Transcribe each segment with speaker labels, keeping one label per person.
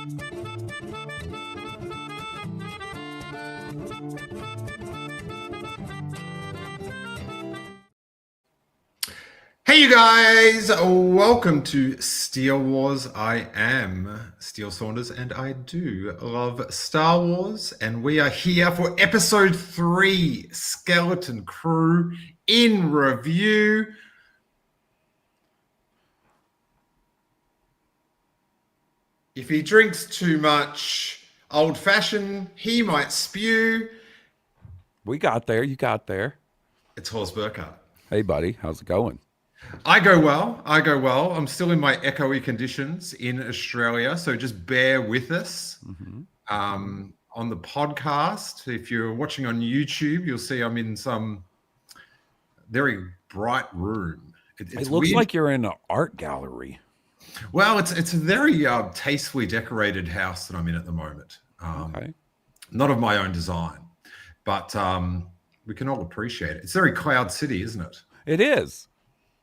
Speaker 1: Hey you guys, welcome to Steele Wars. I am Steele Saunders and I do love Star Wars, and we are here for episode 3, Skeleton Crew in review. If he drinks too much old-fashioned, he might spew.
Speaker 2: We got there. You got there.
Speaker 1: It's Hawes Burkhardt.
Speaker 2: Hey, buddy. How's it going?
Speaker 1: I go well. I'm still in my echoey conditions in Australia, so just bear with us. On the podcast. If you're watching on YouTube, you'll see I'm in some very bright room.
Speaker 2: It looks weird. Like you're in an art gallery.
Speaker 1: Well, it's a very tastefully decorated house that I'm in at the moment.
Speaker 2: Okay.
Speaker 1: Not of my own design, but we can all appreciate it. It's very Cloud City, isn't it?
Speaker 2: It is.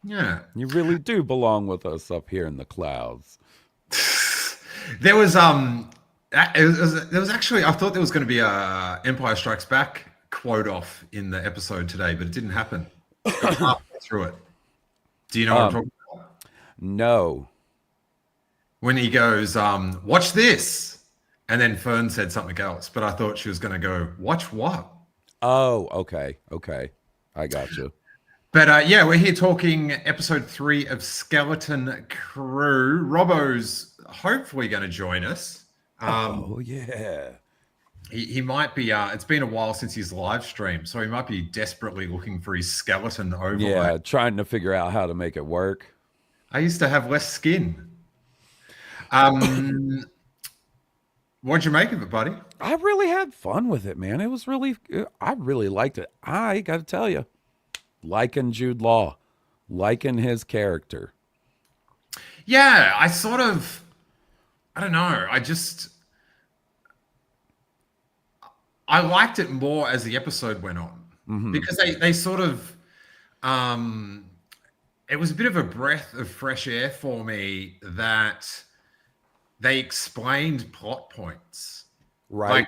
Speaker 1: Yeah.
Speaker 2: You really do belong with us up here in the clouds.
Speaker 1: There was actually, I thought there was going to be a Empire Strikes Back quote off in the episode today, but it didn't happen. Halfway through it. Do you know what I'm talking about?
Speaker 2: No.
Speaker 1: When he goes, watch this. And then Fern said something else, but I thought she was going to go, watch what?
Speaker 2: Oh, okay. I got you.
Speaker 1: But yeah, we're here talking episode 3 of Skeleton Crew. Robbo's hopefully going to join us.
Speaker 2: Oh, yeah.
Speaker 1: He might be, it's been a while since he's live streamed, so he might be desperately looking for his skeleton overlay.
Speaker 2: Yeah, trying to figure out how to make it work.
Speaker 1: I used to have less skin. What'd you make of it, buddy?
Speaker 2: I really had fun with it, man. It was really, I really liked it. I got to tell you. Liking Jude Law, liking his character.
Speaker 1: Yeah, I don't know. I liked it more as the episode went on because they sort of, it was a bit of a breath of fresh air for me that they explained plot points.
Speaker 2: Right.
Speaker 1: Like,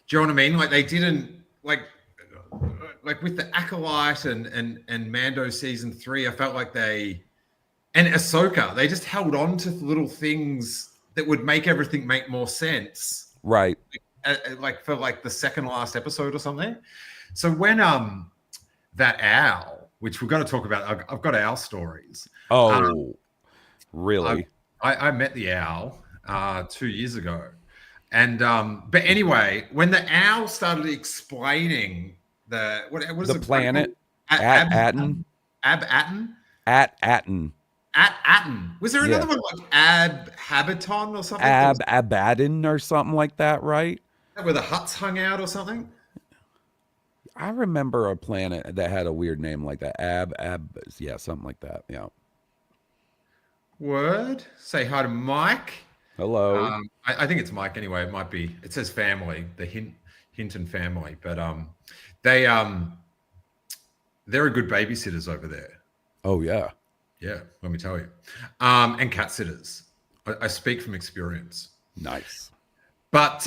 Speaker 1: do you know what I mean? Like they didn't like with the Acolyte and Mando season 3, I felt like and Ahsoka, they just held on to little things that would make everything make more sense.
Speaker 2: Right.
Speaker 1: Like for like the second last episode or something. So when that owl, which we're going to talk about, I've got owl stories.
Speaker 2: Oh, really?
Speaker 1: I met the owl 2 years ago. And but anyway, when the owl started explaining what is
Speaker 2: the planet at Atten.
Speaker 1: Was there another one like Habiton or something?
Speaker 2: Abaddon or something like that, right?
Speaker 1: Where the huts hung out or something?
Speaker 2: I remember a planet that had a weird name like that. Yeah, something like that. Yeah.
Speaker 1: Word. Say hi to Mike.
Speaker 2: Hello.
Speaker 1: I think it's Mike anyway. It might be. It says family, the Hinton family, but they're a good babysitters over there.
Speaker 2: Oh yeah.
Speaker 1: Yeah, let me tell you. And cat sitters. I speak from experience.
Speaker 2: Nice.
Speaker 1: But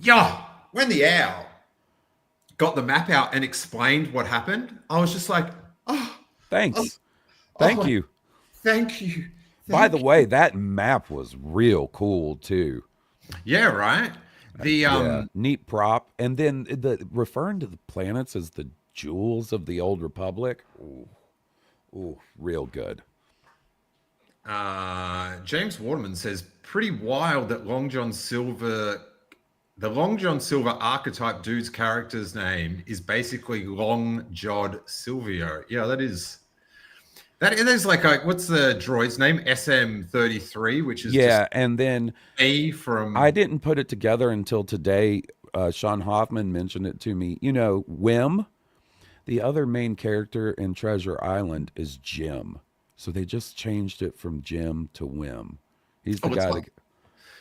Speaker 1: yeah, when the owl got the map out and explained what happened, I was just like, oh,
Speaker 2: thanks. Thank you.
Speaker 1: Thank you.
Speaker 2: By the way, that map was real cool too.
Speaker 1: Yeah, right. The
Speaker 2: neat prop, and then referring to the planets as the jewels of the Old Republic. Ooh, real good.
Speaker 1: James Waterman says, pretty wild that the Long John Silver archetype dude's character's name is basically Long Jod Silvio. Yeah, that is like what's the droid's name? SM-33, which is
Speaker 2: and then
Speaker 1: A from.
Speaker 2: I didn't put it together until today. Sean Hoffman mentioned it to me. You know, Wim, the other main character in Treasure Island, is Jim. So they just changed it from Jim to Wim. He's the guy.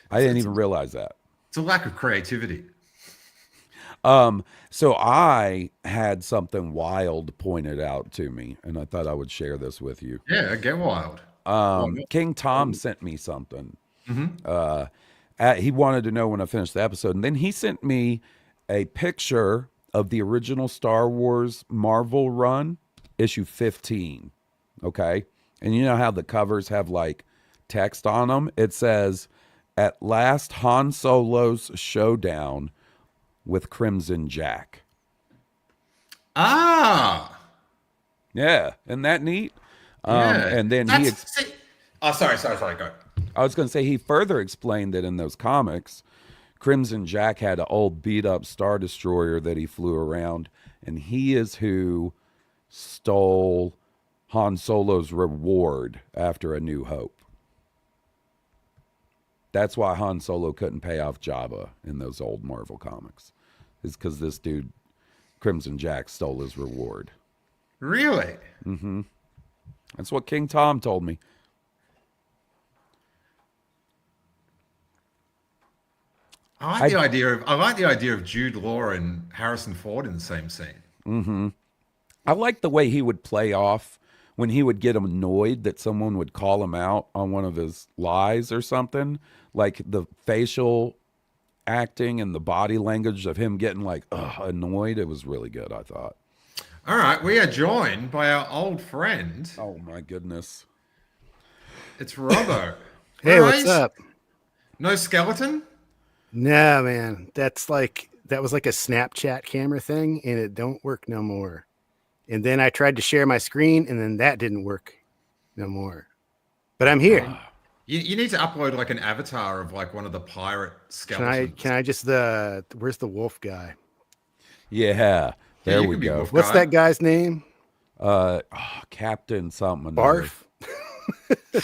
Speaker 2: I didn't even realize that.
Speaker 1: It's a lack of creativity.
Speaker 2: So I had something wild pointed out to me, and I thought I would share this with you.
Speaker 1: Yeah, get wild.
Speaker 2: King Tom sent me something. he wanted to know when I finished the episode. And then he sent me a picture of the original Star Wars Marvel run, issue 15. Okay. And you know how the covers have like text on them? It says, "At last, Han Solo's showdown with Crimson Jack."
Speaker 1: Ah,
Speaker 2: Yeah. Isn't that neat?
Speaker 1: yeah.
Speaker 2: And then
Speaker 1: Sorry. Go.
Speaker 2: I was going to say, he further explained that in those comics, Crimson Jack had an old beat up Star Destroyer that he flew around, and he is who stole Han Solo's reward after A New Hope. That's why Han Solo couldn't pay off Jabba in those old Marvel comics, is because this dude, Crimson Jack, stole his reward.
Speaker 1: Really?
Speaker 2: Mm-hmm. That's what King Tom told me.
Speaker 1: I like the idea of Jude Law and Harrison Ford in the same scene.
Speaker 2: Mm-hmm. I like the way he would play off when he would get annoyed that someone would call him out on one of his lies or something. Like the facial acting and the body language of him getting like annoyed. It was really good, I thought.
Speaker 1: All right, we are joined by our old friend.
Speaker 2: Oh my goodness.
Speaker 1: It's Robbo.
Speaker 3: Hey, what's up?
Speaker 1: No skeleton?
Speaker 3: No, man. That was like a Snapchat camera thing, and it don't work no more. And then I tried to share my screen, and then that didn't work no more. But I'm here.
Speaker 1: You need to upload like an avatar of like one of the pirate skeletons.
Speaker 3: Can I just where's the wolf guy?
Speaker 2: Yeah, there we go.
Speaker 3: What's that guy's name?
Speaker 2: Captain something another.
Speaker 3: Barf?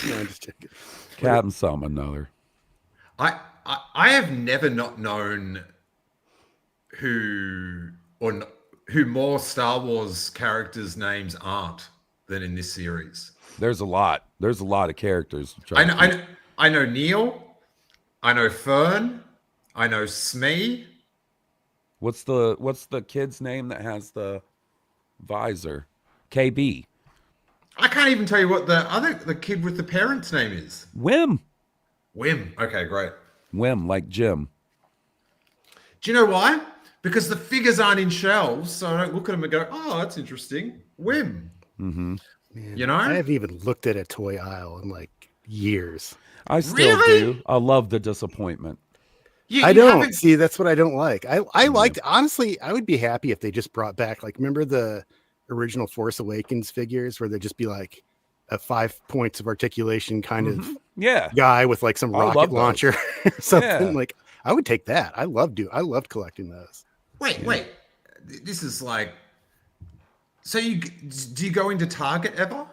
Speaker 3: No, I'm just checking.
Speaker 2: Captain something another.
Speaker 1: I have never not known who more Star Wars characters' names aren't than in this series.
Speaker 2: There's a lot. There's a lot of characters.
Speaker 1: I know Neil. I know Fern. I know Smee.
Speaker 2: What's the kid's name that has the visor? KB.
Speaker 1: I can't even tell you what the kid with the parent's name is.
Speaker 2: Wim.
Speaker 1: Okay, great.
Speaker 2: Wim, like Jim.
Speaker 1: Do you know why? Because the figures aren't in shelves, so I don't look at them and go, "Oh, that's interesting." Wim.
Speaker 2: Mm-hmm.
Speaker 3: Man,
Speaker 1: you know,
Speaker 3: I haven't even looked at a toy aisle in like years.
Speaker 2: I still do. I love the disappointment.
Speaker 3: I don't see. That's what I don't like. I liked, honestly. I would be happy if they just brought back, like, remember the original Force Awakens figures where they'd just be like a 5 points of articulation kind of guy with like some rocket launcher or something. Like, I would take that. I loved collecting those.
Speaker 1: Wait. This is like, so do you go into Target ever?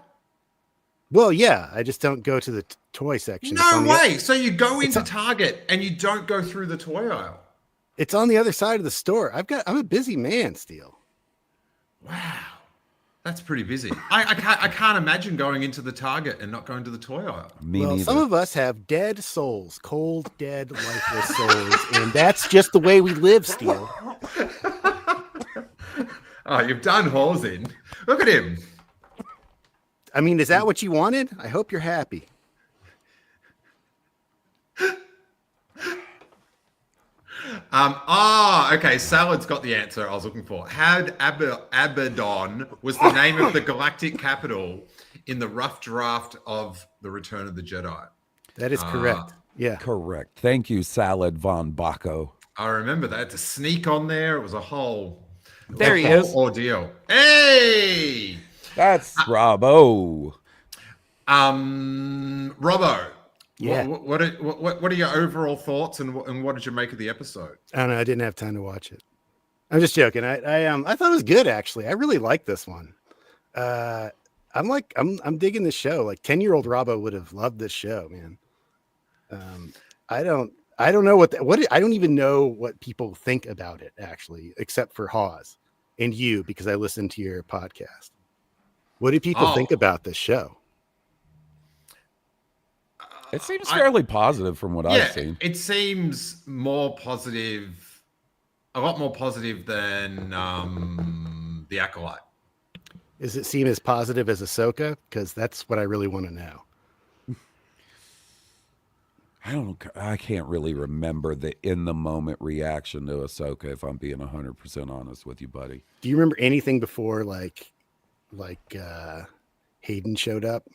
Speaker 3: Well, yeah, I just don't go to the toy section.
Speaker 1: No way. So you go into Target and you don't go through the toy aisle.
Speaker 3: It's on the other side of the store. I'm a busy man, Steele.
Speaker 1: Wow. That's pretty busy. I can't imagine going into the Target and not going to the toy aisle.
Speaker 2: Me neither.
Speaker 3: Some of us have dead souls, cold, dead, lifeless souls, and that's just the way we live, Steele.
Speaker 1: Oh, you've done Hawes in. Look at him.
Speaker 3: I mean, is that what you wanted? I hope you're happy.
Speaker 1: Okay. Salad's got the answer I was looking for. Had Abaddon was the name of the galactic capital in the rough draft of The Return of the Jedi.
Speaker 3: That is correct. Yeah.
Speaker 2: Correct. Thank you, Salad von Baco.
Speaker 1: I remember that. To sneak on there, it was a whole ordeal. Hey!
Speaker 2: That's Robbo.
Speaker 1: Robbo.
Speaker 3: Yeah.
Speaker 1: What are your overall thoughts and what did you make of the episode?
Speaker 3: I don't know. I didn't have time to watch it. I'm just joking. I thought it was good, actually. I really like this one. I'm digging this show. Like 10-year-old Robbo would have loved this show, man. I don't know I don't even know what people think about it, actually, except for Hawes and you, because I listened to your podcast. What do people think about this show?
Speaker 2: It seems fairly positive from what I've seen.
Speaker 1: It seems more positive, a lot more positive than The Acolyte.
Speaker 3: Does it seem as positive as Ahsoka? Because that's what I really want to know.
Speaker 2: I can't really remember the in the moment reaction to Ahsoka. If I'm being 100% honest with you, buddy.
Speaker 3: Do you remember anything before Hayden showed up?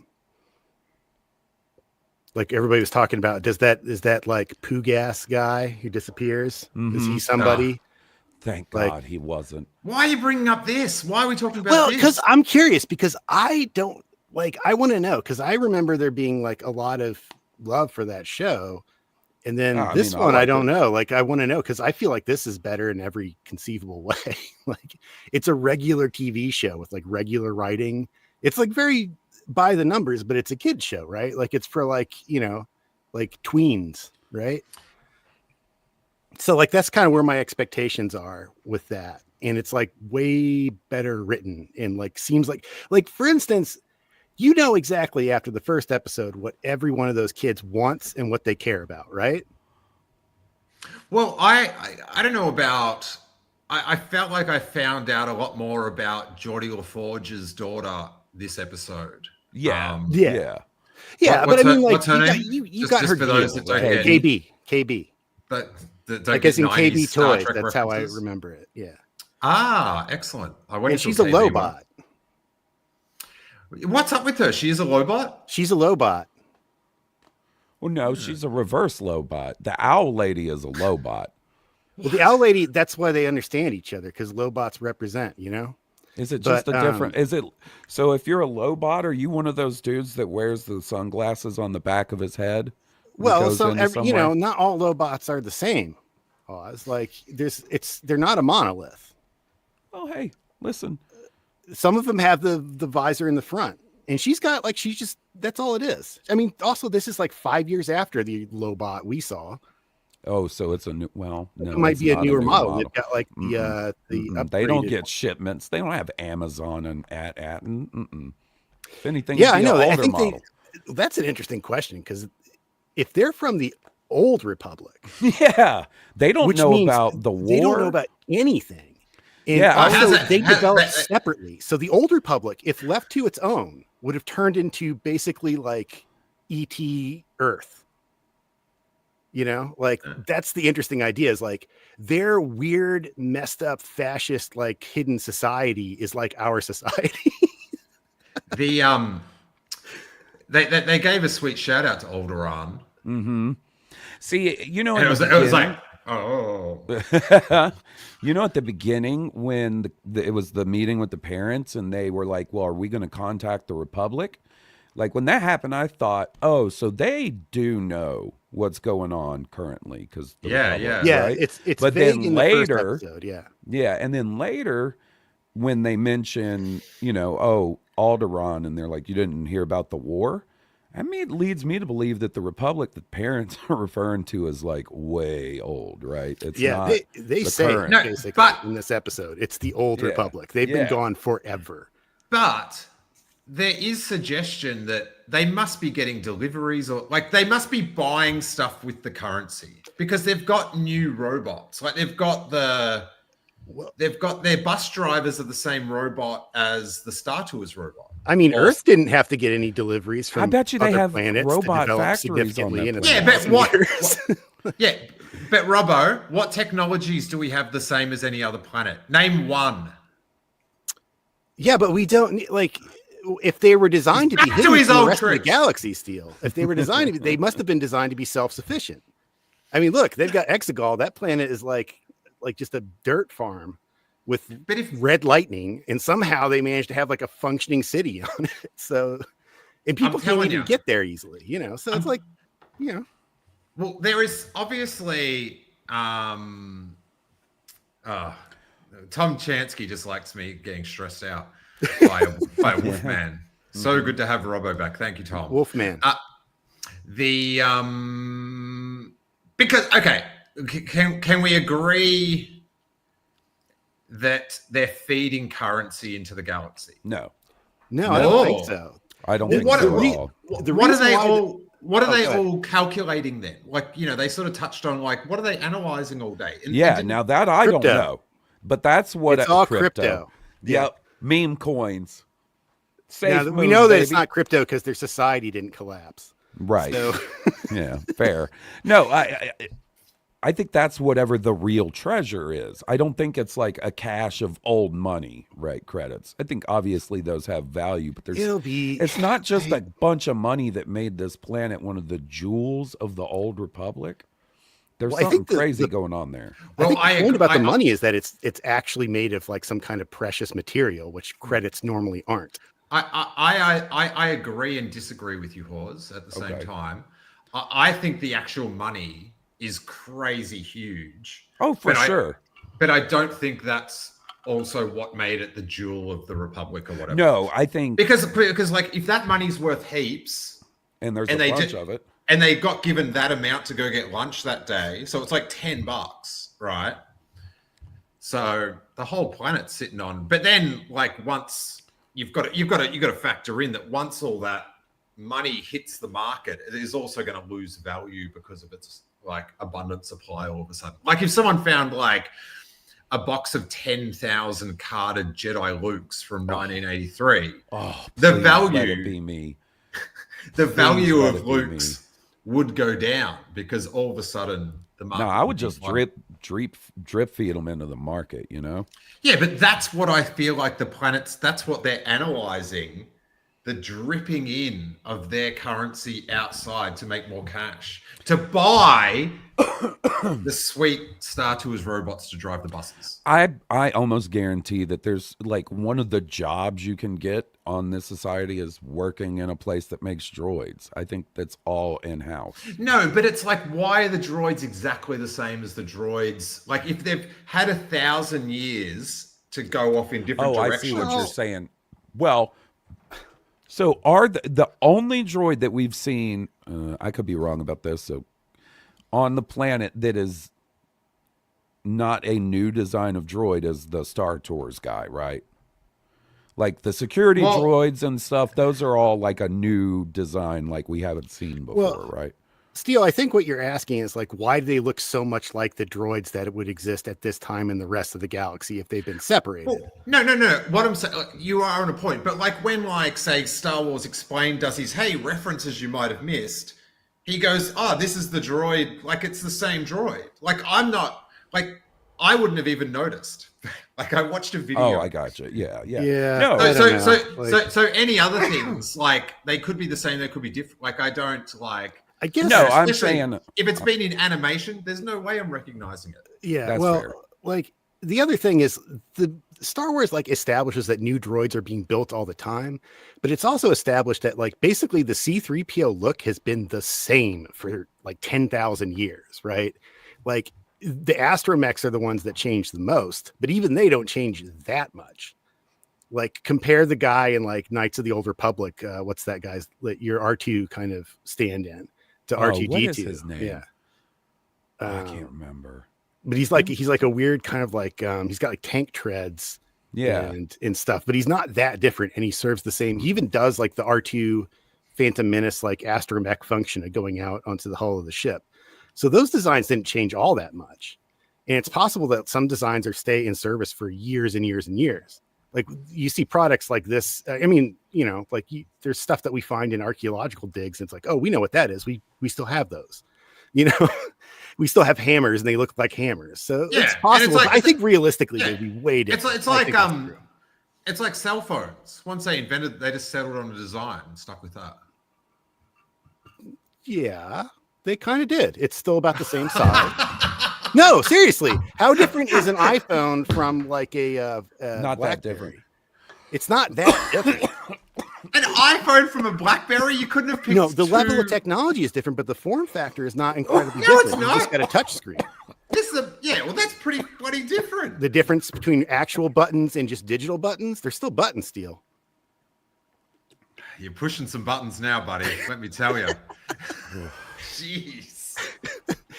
Speaker 3: Like everybody was talking about, is that like poo gas guy who disappears? Is he somebody?
Speaker 2: Thank God he wasn't.
Speaker 1: Why are you bringing up this? Why are we talking about
Speaker 3: Well,
Speaker 1: this?
Speaker 3: because I'm curious, because I don't I want to know, because I remember there being like a lot of love for that show. And then I don't know. Like, I want to know, because I feel like this is better in every conceivable way. Like, it's a regular TV show with like regular writing. It's like very by the numbers, but it's a kid's show, right? Like, it's for like tweens, right? So like that's kind of where my expectations are with that. And it's like way better written and like seems like for instance, you know exactly after the first episode what every one of those kids wants and what they care about, right?
Speaker 1: Well, I don't know about. I felt like I found out a lot more about Geordie LaForge's daughter this episode.
Speaker 2: Yeah.
Speaker 3: But I mean, like,
Speaker 1: what's her name?
Speaker 3: You got her
Speaker 1: for those that don't get
Speaker 3: KB.
Speaker 1: But
Speaker 3: I guess in
Speaker 1: 90s
Speaker 3: KB
Speaker 1: Star
Speaker 3: Toys,
Speaker 1: Trek
Speaker 3: that's
Speaker 1: references.
Speaker 3: how I remember it. Yeah.
Speaker 1: Ah, excellent.
Speaker 3: And she's a Lobot.
Speaker 1: What's up with her? She is a Lobot?
Speaker 3: She's a Lobot.
Speaker 2: Well, no, she's a reverse Lobot. The owl lady is a Lobot.
Speaker 3: Well, the owl lady, that's why they understand each other, because Lobots represent, you know?
Speaker 2: Is it just a different? Is it so? If you're a Lobot, are you one of those dudes that wears the sunglasses on the back of his head?
Speaker 3: Well, not all Lobots are the same. Oh, it's like they're not a monolith.
Speaker 2: Oh, hey, listen.
Speaker 3: Some of them have the visor in the front, and she's got that's all it is. I mean, also this is like 5 years after the Lobot we saw.
Speaker 2: Oh, so it's a new. Well, no,
Speaker 3: it might be a newer model. They've got like the
Speaker 2: They don't get shipments. They don't have Amazon and at. If anything,
Speaker 3: yeah, I know.
Speaker 2: I think
Speaker 3: that's an interesting question, because if they're from the old Republic,
Speaker 2: yeah, they don't know about the war.
Speaker 3: They don't know about anything. And
Speaker 2: yeah,
Speaker 3: also they developed separately. So the old Republic, if left to its own, would have turned into basically like ET Earth. You know, like that's the interesting idea, is like their weird, messed up, fascist, like hidden society is like our society.
Speaker 1: They gave a sweet shout out to Alderaan.
Speaker 2: Mm-hmm. See, you know,
Speaker 1: and it was like, oh,
Speaker 2: you know, at the beginning when it was the meeting with the parents, and they were like, "Well, are we going to contact the Republic?" Like when that happened, I thought, "Oh, so they do know what's going on currently." Because
Speaker 3: right? It's
Speaker 2: but
Speaker 3: vague
Speaker 2: then
Speaker 3: in
Speaker 2: later,
Speaker 3: the first episode,
Speaker 2: and then later when they mention, Alderaan, and they're like, "You didn't hear about the war." I mean, it leads me to believe that the Republic that parents are referring to is like way old, right? It's not
Speaker 3: they say
Speaker 2: current.
Speaker 3: basically in this episode, it's the old Republic. They've been gone forever.
Speaker 1: But there is suggestion that they must be getting deliveries, or like they must be buying stuff with the currency, because they've got new robots. Like they've got their bus drivers are the same robot as the Star Tours robot.
Speaker 3: I mean, Earth didn't have to get any deliveries from.
Speaker 2: I bet you they have robot
Speaker 3: to
Speaker 2: factories on that.
Speaker 1: Yeah, but but Robbo, what technologies do we have the same as any other planet? Name one.
Speaker 3: Yeah, but we don't like. If they were designed to be hidden from the rest of the galaxy, Steel. If they were designed to be, they must have been designed to be self-sufficient. I mean, look, they've got Exegol. That planet is like just a dirt farm with red lightning, and somehow they managed to have like a functioning city on it. So, and people can't even get there easily, So it's like,
Speaker 1: Well, there is obviously Tom Chansky just likes me getting stressed out by a Wolfman. So good to have Robbo back. Thank you, Tom.
Speaker 3: Wolfman.
Speaker 1: Because can we agree that they're feeding currency into the galaxy?
Speaker 2: No,
Speaker 3: I don't think so.
Speaker 2: I don't think so at all.
Speaker 1: What are they all calculating then? Like, they sort of touched on like, what are they analyzing all day?
Speaker 2: Now that I don't know, but that's what
Speaker 3: it's all crypto.
Speaker 2: Yep. Meme coins.
Speaker 3: We know that it's not crypto because their society didn't collapse.
Speaker 2: Right.
Speaker 3: So
Speaker 2: Yeah, fair. No, I think that's whatever the real treasure is. I don't think it's like a cache of old money, right? Credits. I think obviously those have value, but
Speaker 3: it'll be.
Speaker 2: it's not just a bunch of money that made this planet one of the jewels of the old republic. There's
Speaker 3: Well, I
Speaker 2: something
Speaker 3: think
Speaker 2: crazy going on there.
Speaker 3: I
Speaker 1: Well,
Speaker 3: think the point
Speaker 1: agree,
Speaker 3: about the money is that it's actually made of like some kind of precious material, which credits normally aren't.
Speaker 1: I agree and disagree with you, Hawes, at the same
Speaker 2: Okay.
Speaker 1: time. I think the actual money is crazy huge.
Speaker 2: Oh, for sure.
Speaker 1: But I don't think that's also what made it the jewel of the Republic or whatever.
Speaker 2: No, I think
Speaker 1: because like if that money's worth heaps
Speaker 2: and there's
Speaker 1: and
Speaker 2: a
Speaker 1: they
Speaker 2: bunch
Speaker 1: did-
Speaker 2: of it.
Speaker 1: and they got given that amount to go get lunch that day, so it's like $10, right? So the whole planet's sitting on. But then like once you've got to factor in that once all that money hits the market, it is also going to lose value because of its like abundant supply all of a sudden. Like if someone found like a box of 10,000 carded Jedi Lukes from 1983, the
Speaker 2: Please
Speaker 1: value
Speaker 2: let it be me.
Speaker 1: the value
Speaker 2: let
Speaker 1: of
Speaker 2: it be
Speaker 1: Lukes would go down because all of a sudden the market.
Speaker 2: No, I would
Speaker 1: be
Speaker 2: just
Speaker 1: flooded.
Speaker 2: drip feed them into the market, you know?
Speaker 1: Yeah, but that's what I feel like the planets. That's what they're analyzing. The dripping in of their currency outside to make more cash, to buy the sweet Star Tours robots to drive the buses.
Speaker 2: I almost guarantee that there's like one of the jobs you can get on this society is working in a place that makes droids. I think that's all in-house.
Speaker 1: No, but it's like, why are the droids exactly the same as the droids? Like, if they've had 1,000 years to go off in different
Speaker 2: I see
Speaker 1: directions.
Speaker 2: what you're saying. Well, so are the only droid that we've seen, I could be wrong about this, so on the planet that is not a new design of droid is the Star Tours guy, right? Like the security droids and stuff, those are all like a new design like we haven't seen before, right?
Speaker 3: Steele, I think what you're asking is like, why do they look so much like the droids that would exist at this time in the rest of the galaxy if they've been separated?
Speaker 1: Well, no. What I'm saying, you are on a point, but like when, like, say, Star Wars Explained does his, hey, references you might have missed, he goes, oh, this is the droid, like it's the same droid. Like I'm not, like I wouldn't have even noticed. Like I watched a video.
Speaker 2: Oh, I gotcha. Yeah.
Speaker 3: No,
Speaker 1: so any other things, like they could be the same, they could be different. Like I don't like.
Speaker 3: I guess
Speaker 2: no, I'm saying
Speaker 1: if it's been in animation, there's no way I'm recognizing it.
Speaker 3: Yeah,
Speaker 2: that's
Speaker 3: well,
Speaker 2: fair.
Speaker 3: Like the other thing is the Star Wars like establishes that new droids are being built all the time, but it's also established that like basically the C-3PO look has been the same for like 10,000 years, right? Like the astromechs are the ones that change the most, but even they don't change that much. Like compare the guy in like Knights of the Old Republic, what's that guy's your R2 kind of stand in to R2D2.
Speaker 2: What is his name?
Speaker 3: Yeah.
Speaker 2: I can't remember.
Speaker 3: But he's like a weird kind of like he's got like tank treads, and stuff. But he's not that different, and he serves the same. He even does like the R2 Phantom Menace like astromech function of going out onto the hull of the ship. So those designs didn't change all that much, and it's possible that some designs are stay in service for years and years and years. Like you see products like this. I mean, you know, like there's stuff that we find in archaeological digs, and it's like, oh, we know what that is. We still have those. You know, we still have hammers and they look like hammers. So it's possible. I think realistically they'd be way different.
Speaker 1: It's like cell phones. Once they invented, they just settled on a design and stuck with that.
Speaker 3: Yeah, they kind of did. It's still about the same size. No, seriously. How different is an iPhone from like a
Speaker 2: not that different.
Speaker 3: It's not that different.
Speaker 1: An iPhone from a BlackBerry? You couldn't have picked.
Speaker 3: No, the level of technology is different, but the form factor is not incredibly different. It's not. You just got a touch screen.
Speaker 1: Well, that's pretty bloody different.
Speaker 3: The difference between actual buttons and just digital buttons, they're still button steel.
Speaker 1: You're pushing some buttons now, buddy. Let me tell you. Jeez.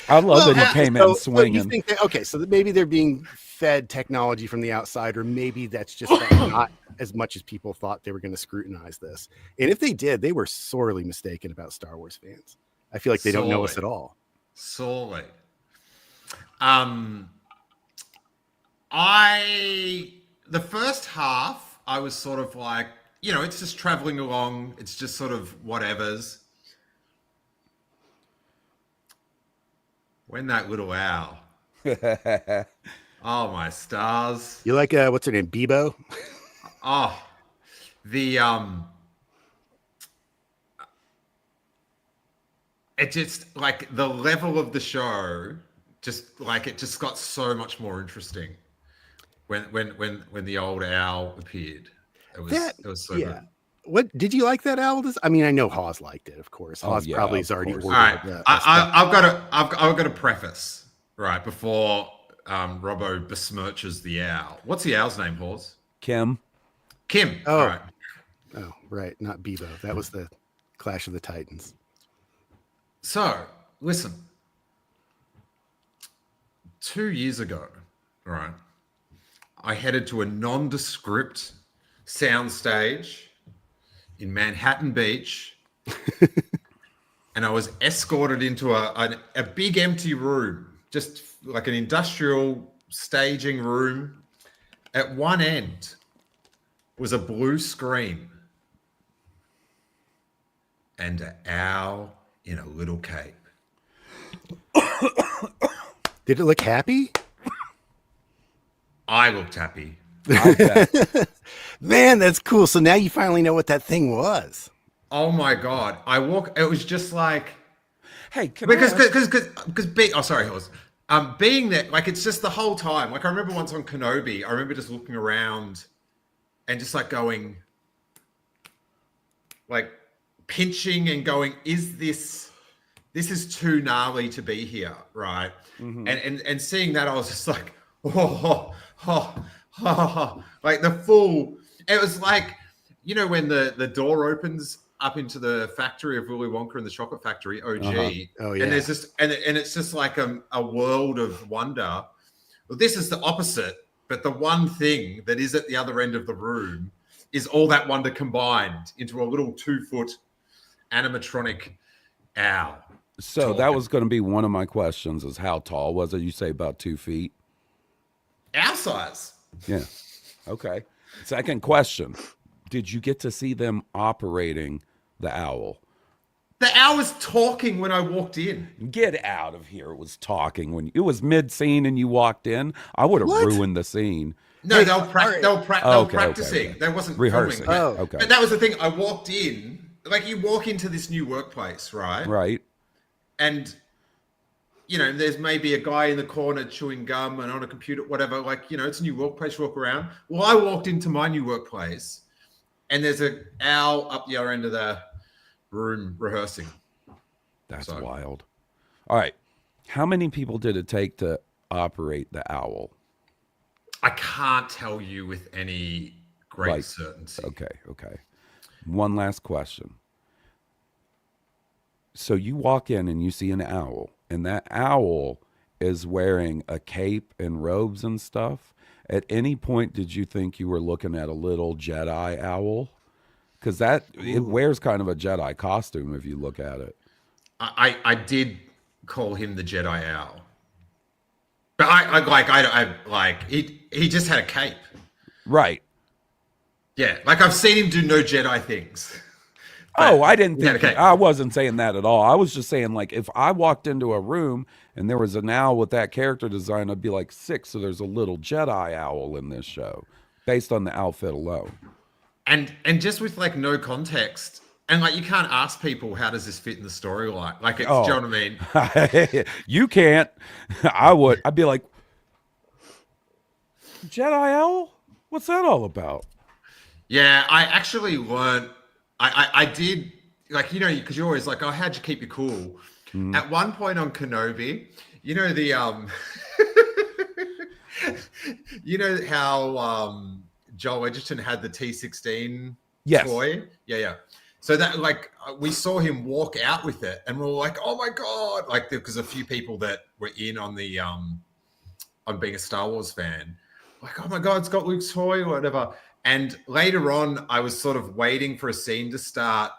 Speaker 2: I love that he came in swinging.
Speaker 3: So you think so maybe they're being fed technology from the outside, or maybe that's just not as much as people thought they were going to scrutinize this. And if they did, they were sorely mistaken about Star Wars fans. I feel like they don't know us at all.
Speaker 1: Sorely. The first half, I was sort of like, you know, it's just traveling along. It's just sort of whatevers. When that little owl. Oh my stars.
Speaker 3: You like what's her name? Bebo?
Speaker 1: Oh, the it just like the level of the show just like it just got so much more interesting when the old owl appeared. It was so good.
Speaker 3: What did you like that owl? I mean, I know Hawes liked it, of course. Hawes probably has already ordered.
Speaker 1: All right, I've got a preface right before Robbo besmirches the owl. What's the owl's name, Hawes?
Speaker 2: Kim.
Speaker 3: Oh,
Speaker 1: all right.
Speaker 3: Oh, right, not Bebo. That was the Clash of the Titans.
Speaker 1: So listen, 2 years ago, right, I headed to a nondescript soundstage in Manhattan Beach, and I was escorted into a big empty room, just like an industrial staging room. At one end was a blue screen and an owl in a little cape.
Speaker 3: Did it look happy?
Speaker 1: I looked happy.
Speaker 3: Man, that's cool. So now you finally know what that thing was.
Speaker 1: Oh my God. It was just like,
Speaker 2: hey,
Speaker 1: sorry, Hawes. Being that, like, it's just the whole time. Like, I remember once on Kenobi, I remember just looking around and just like going, like, pinching and going, this is too gnarly to be here, right? Mm-hmm. And seeing that, I was just like, like the full. It was like, you know, when the door opens up into the factory of Willy Wonka and the Chocolate Factory, OG.
Speaker 3: Oh yeah.
Speaker 1: And there's just and it's just like a world of wonder. Well, this is the opposite, but the one thing that is at the other end of the room is all that wonder combined into a little 2-foot animatronic owl.
Speaker 2: So that was going to be one of my questions: is how tall was it? You say about 2 feet.
Speaker 1: Owl size.
Speaker 2: Yeah. Okay. Second question: did you get to see them operating the owl?
Speaker 1: The owl was talking when I walked in.
Speaker 2: Get out of here! It was talking when it was mid-scene and you walked in. I would have ruined the scene.
Speaker 1: No, they were practicing.
Speaker 2: Okay.
Speaker 1: They wasn't
Speaker 2: rehearsing.
Speaker 1: Filming.
Speaker 2: Okay.
Speaker 1: But that was the thing. I walked in, like you walk into this new workplace, right?
Speaker 2: Right.
Speaker 1: And, you know, there's maybe a guy in the corner chewing gum and on a computer, whatever. Like, you know, it's a new workplace, you walk around. Well, I walked into my new workplace and there's an owl up the other end of the room rehearsing.
Speaker 2: That's wild. All right. How many people did it take to operate the owl?
Speaker 1: I can't tell you with any great certainty.
Speaker 2: Okay. One last question. So you walk in and you see an owl, and that owl is wearing a cape and robes and stuff. At any point, did you think you were looking at a little Jedi owl? Because it wears kind of a Jedi costume if you look at it.
Speaker 1: I did call him the Jedi owl, but he just had a cape.
Speaker 2: Right.
Speaker 1: Yeah, like I've seen him do no Jedi things.
Speaker 2: Oh, I didn't think I wasn't saying that at all. I was just saying, like, if I walked into a room and there was an owl with that character design, I'd be like, sick. So there's a little Jedi owl in this show based on the outfit alone.
Speaker 1: And just with like no context, and like you can't ask people how does this fit in the storyline. Like, it's, do you know what I mean?
Speaker 2: You can't. I would. I'd be like, Jedi owl? What's that all about?
Speaker 1: Yeah, I actually learned. I did, like, you know, because you're always like, oh, how'd you keep your cool? Mm. At one point on Kenobi, you know, you know how Joel Edgerton had the T-16 toy? Yeah. So that, like, we saw him walk out with it and we were like, oh my God, like, because a few people that were in on the, on being a Star Wars fan, like, oh my God, it's got Luke's toy or whatever. And later on, I was sort of waiting for a scene to start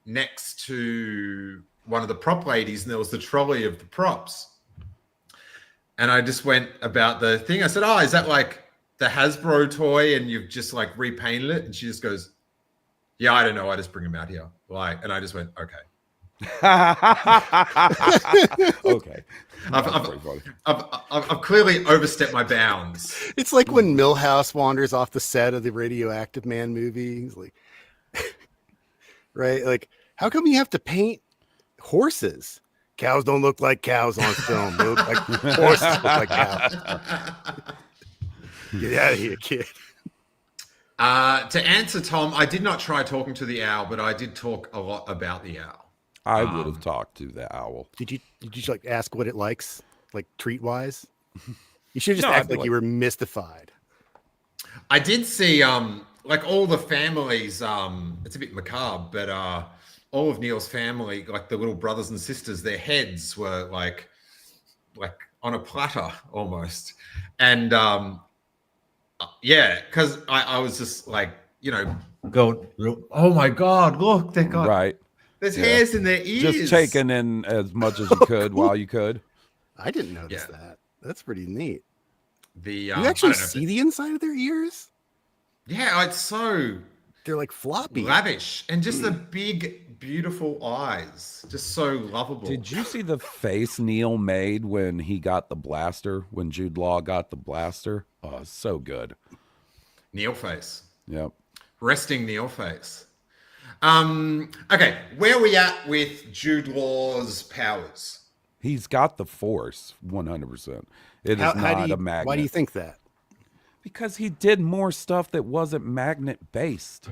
Speaker 1: next to one of the prop ladies, and there was the trolley of the props. And I just went about the thing. I said, oh, is that like the Hasbro toy and you've just like repainted it? And she just goes, yeah, I don't know. I just bring him out here. Like, and I just went, okay.
Speaker 2: Okay.
Speaker 1: I've,
Speaker 2: That's
Speaker 1: I've,
Speaker 2: pretty funny.
Speaker 1: I've clearly overstepped my bounds.
Speaker 3: It's like when Milhouse wanders off the set of the Radioactive Man movie. He's like, right? Like, how come you have to paint horses? Cows don't look like cows on film. They look like horses look like cows. Get out of here, kid.
Speaker 1: To answer Tom, I did not try talking to the owl, but I did talk a lot about the owl.
Speaker 2: I would have talked to the owl.
Speaker 3: Did you like ask what it likes, like treat wise? You should just
Speaker 2: No,
Speaker 3: act
Speaker 2: I'd be
Speaker 3: like you were mystified.
Speaker 1: I did see like all the families, it's a bit macabre, but all of Neil's family, like the little brothers and sisters, their heads were like on a platter almost. And yeah, because I was just like, you know, going, oh my God, look, they got
Speaker 2: Right.
Speaker 1: there's hairs in their ears.
Speaker 2: Just taking in as much as you could while you could.
Speaker 3: I didn't notice that. That's pretty neat.
Speaker 1: The
Speaker 3: You actually see the inside of their ears?
Speaker 1: Yeah, it's so
Speaker 3: they're like floppy,
Speaker 1: lavish, and just the big, beautiful eyes, just so lovable.
Speaker 2: Did you see the face Neil made when he got the blaster? When Jude Law got the blaster? Oh, so good.
Speaker 1: Neil face.
Speaker 2: Yep.
Speaker 1: Resting Neil face. Okay, where are we at with Jude Law's powers?
Speaker 2: He's got the Force, 100%. It is not a magnet.
Speaker 3: Why do you think that?
Speaker 2: Because he did more stuff that wasn't magnet-based.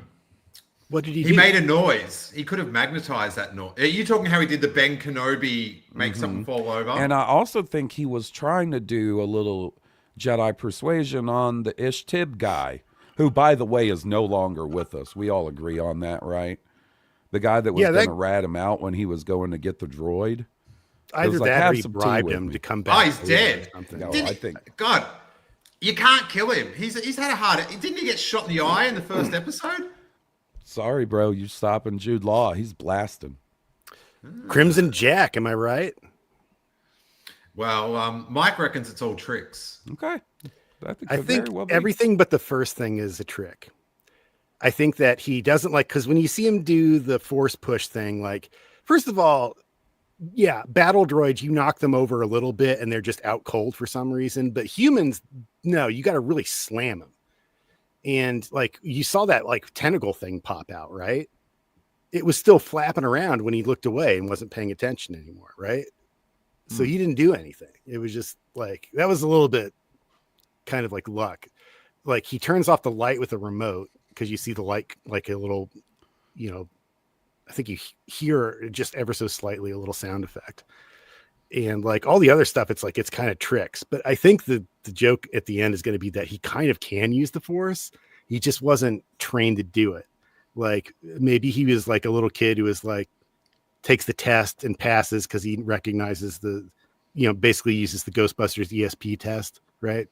Speaker 3: What did he do?
Speaker 1: He made a noise. He could have magnetized that noise. Are you talking how he did the Ben Kenobi make something fall over?
Speaker 2: And I also think he was trying to do a little Jedi persuasion on the Ish-Tib guy, who, by the way, is no longer with us. We all agree on that, right? The guy that was going to rat him out when he was going to get the droid.
Speaker 3: Either
Speaker 2: like,
Speaker 3: that or he
Speaker 2: some tea
Speaker 3: bribed
Speaker 2: with
Speaker 3: him
Speaker 2: me.
Speaker 3: to come back.
Speaker 1: Oh, he's dead.
Speaker 2: No,
Speaker 1: Didn't
Speaker 2: I
Speaker 1: he-
Speaker 2: think
Speaker 1: God, you can't kill him. He's had a heart. Didn't he get shot in the eye in the first episode?
Speaker 2: sorry, bro, you stopping Jude Law. He's blasting.
Speaker 3: Crimson Jack, am I right?
Speaker 1: Well, Mike reckons it's all tricks.
Speaker 2: Okay.
Speaker 3: I think
Speaker 2: very well be.
Speaker 3: everything but the first thing is a trick. I think that he doesn't like, because when you see him do the force push thing, like, first of all, yeah, battle droids, you knock them over a little bit and they're just out cold for some reason. But humans, no, you got to really slam them. And like you saw that like tentacle thing pop out, right? It was still flapping around when he looked away and wasn't paying attention anymore, right? So he didn't do anything. It was just like, that was a little bit kind of like luck. Like he turns off the light with a remote because you see the light like a little, you know, I think you hear just ever so slightly a little sound effect. And like all the other stuff, it's like it's kind of tricks. But I think the joke at the end is going to be that he kind of can use the force. He just wasn't trained to do it. Like maybe he was like a little kid who was like takes the test and passes because he recognizes the, you know, basically uses the Ghostbusters ESP test, right?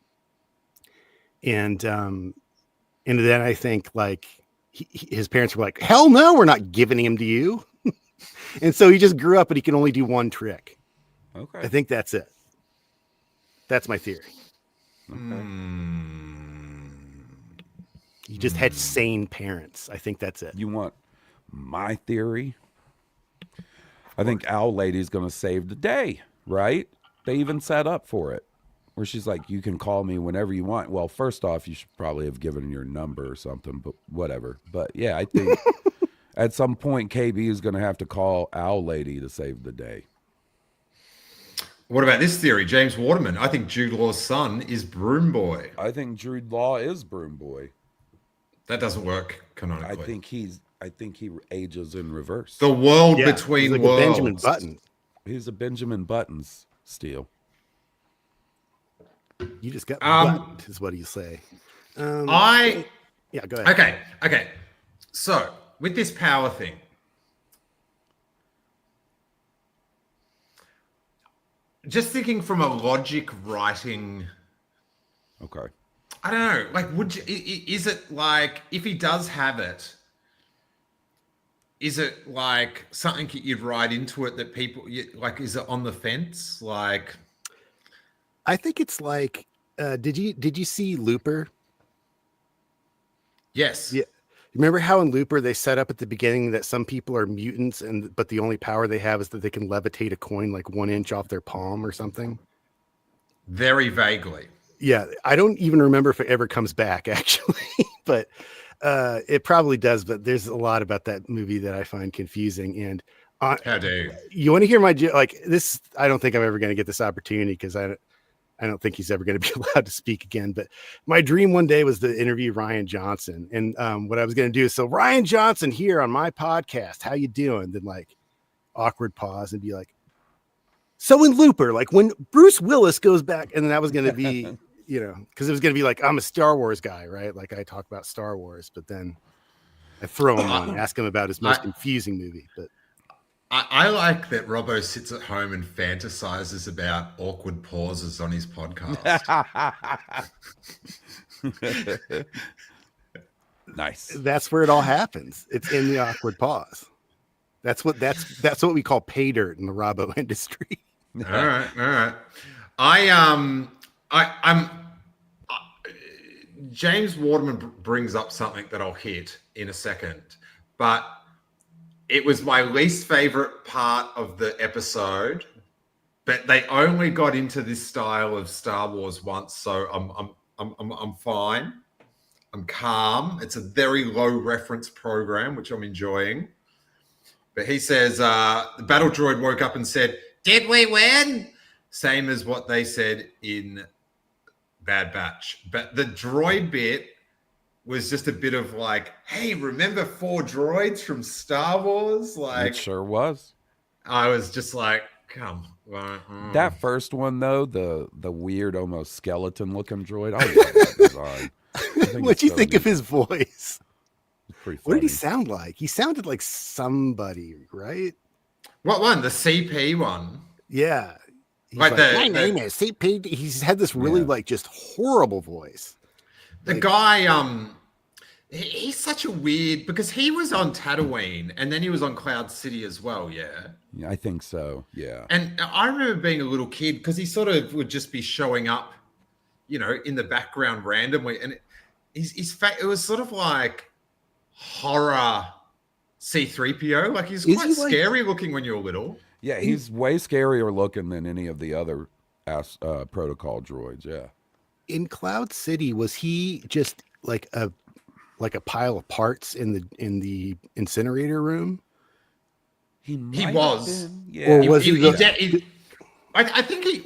Speaker 3: And then I think like his parents were like, hell no, we're not giving him to you. And so he just grew up, but he can only do one trick.
Speaker 2: Okay.
Speaker 3: I think that's it. That's my theory.
Speaker 2: Okay.
Speaker 3: He just had sane parents. I think that's it.
Speaker 2: You want my theory? I think Owl Lady's going to save the day, right? They even set up for it, where she's like, you can call me whenever you want. Well, first off, you should probably have given your number or something, but whatever. But yeah, I think at some point, KB is going to have to call Owl Lady to save the day.
Speaker 1: What about this theory? James Waterman. I think Jude Law's son is Broom Boy.
Speaker 2: I think Jude Law is Broom Boy.
Speaker 1: That doesn't work canonically.
Speaker 2: I think he ages in reverse.
Speaker 1: The world
Speaker 3: Yeah,
Speaker 1: between
Speaker 3: he's like
Speaker 1: worlds.
Speaker 3: a Benjamin Button.
Speaker 2: He's a Benjamin Buttons steal.
Speaker 3: You just got buttoned, is what you say.
Speaker 1: Yeah,
Speaker 3: go ahead.
Speaker 1: Okay. So with this power thing, just thinking from a logic writing,
Speaker 2: Okay.
Speaker 1: I don't know. Like, would you? Is it like if he does have it? Is it like something you'd write into it that people like? Is it on the fence? Like,
Speaker 3: I think it's like, did you see Looper?
Speaker 1: yes,
Speaker 3: Yeah. Remember how in Looper they set up at the beginning that some people are mutants, but the only power they have is that they can levitate a coin like 1 inch off their palm or something?
Speaker 1: Very vaguely.
Speaker 3: Yeah, I don't even remember if it ever comes back, actually, but it probably does. But there's a lot about that movie that I find confusing. And
Speaker 1: How dare you?
Speaker 3: You want to hear my like this? I don't think I'm ever going to get this opportunity because I don't think he's ever going to be allowed to speak again. But my dream one day was to interview Ryan Johnson. And what I was going to do is, so Ryan Johnson here on my podcast, how you doing? Then like awkward pause and be like, so in Looper, like when Bruce Willis goes back, and then that was going to be, because it was going to be like, I'm a Star Wars guy, right? Like I talk about Star Wars, but then I throw him on, ask him about his most confusing movie. But
Speaker 1: I like that Robbo sits at home and fantasizes about awkward pauses on his podcast.
Speaker 2: Nice.
Speaker 3: That's where it all happens. It's in the awkward pause. That's what we call pay dirt in the Robbo industry.
Speaker 1: All right. I'm James Waterman brings up something that I'll hit in a second, but it was my least favorite part of the episode, but they only got into this style of Star Wars once, so I'm fine. I'm calm. It's a very low reference program, which I'm enjoying. But he says the battle droid woke up and said, "Did we win?" Same as what they said in Bad Batch. But the droid bit was just a bit of like, hey, remember 4 droids from Star Wars? Like,
Speaker 2: it sure was.
Speaker 1: I was just like, come on.
Speaker 2: That first one though, the weird, almost skeleton-looking droid. I love that design.
Speaker 3: What'd you think of his voice?
Speaker 2: What
Speaker 3: did he sound like? He sounded like somebody, right?
Speaker 1: What one? The CP one?
Speaker 3: Yeah. He's
Speaker 1: like
Speaker 3: my name is CP. He's had this really like just horrible voice.
Speaker 1: The guy, he's such a weird, because he was on Tatooine and then he was on Cloud City as well, yeah?
Speaker 2: Yeah, I think so, yeah.
Speaker 1: And I remember being a little kid because he sort of would just be showing up, in the background randomly. And it was sort of like horror C-3PO. Like he's quite scary looking when you're little.
Speaker 2: Yeah, he's way scarier looking than any of the other protocol droids, yeah.
Speaker 3: In Cloud City, was he just like a pile of parts in the incinerator room?
Speaker 2: He
Speaker 1: was.
Speaker 2: Yeah.
Speaker 3: Or was
Speaker 1: I think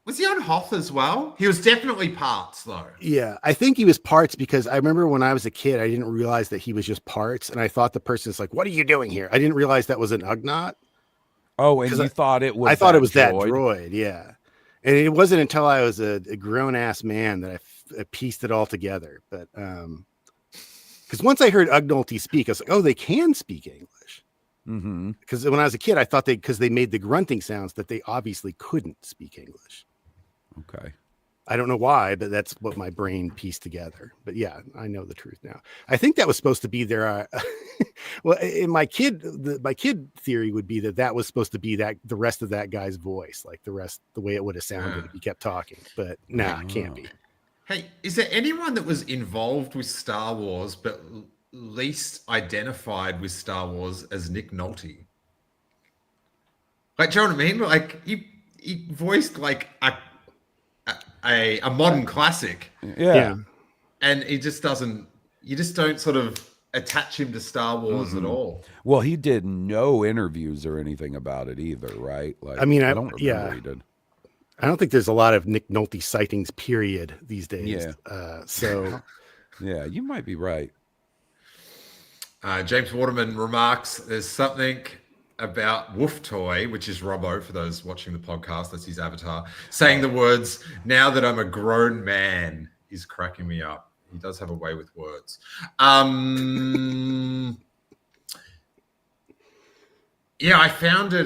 Speaker 1: was he on Hoth as well? He was definitely parts though.
Speaker 3: Yeah, I think he was parts because I remember when I was a kid, I didn't realize that he was just parts, and I thought the person's like, "What are you doing here?" I didn't realize that was an Ugnaught.
Speaker 2: Oh, and you thought it was?
Speaker 3: I thought it was that droid. Yeah. And it wasn't until I was a grown ass man that I pieced it all together. But because once I heard Ugnaughty speak, I was like, oh, they can speak English. Because when I was a kid, I thought because they made the grunting sounds that they obviously couldn't speak English.
Speaker 2: Okay.
Speaker 3: I don't know why, but that's what my brain pieced together. But yeah, I know the truth now. I think that was supposed to be their. Well, in my kid theory would be that was supposed to be the rest of that guy's voice, like the way it would have sounded if he kept talking. But it can't be.
Speaker 1: Hey, is there anyone that was involved with Star Wars but least identified with Star Wars as Nick Nolte? Like, do you know what I mean? Like he voiced like a modern classic.
Speaker 2: Yeah.
Speaker 1: And he just doesn't. You just don't sort of attach him to Star Wars at all.
Speaker 2: Well, he did no interviews or anything about it either, right? Like,
Speaker 3: I mean,
Speaker 2: I don't remember he did.
Speaker 3: I don't think there's a lot of Nick Nolte sightings, period, these days.
Speaker 2: Yeah.
Speaker 3: So,
Speaker 2: yeah, you might be right.
Speaker 1: James Waterman remarks, "There's something about Woof Toy," which is Robbo for those watching the podcast. That's his avatar. Saying the words, "Now that I'm a grown man," is cracking me up. He does have a way with words. Yeah, I found it.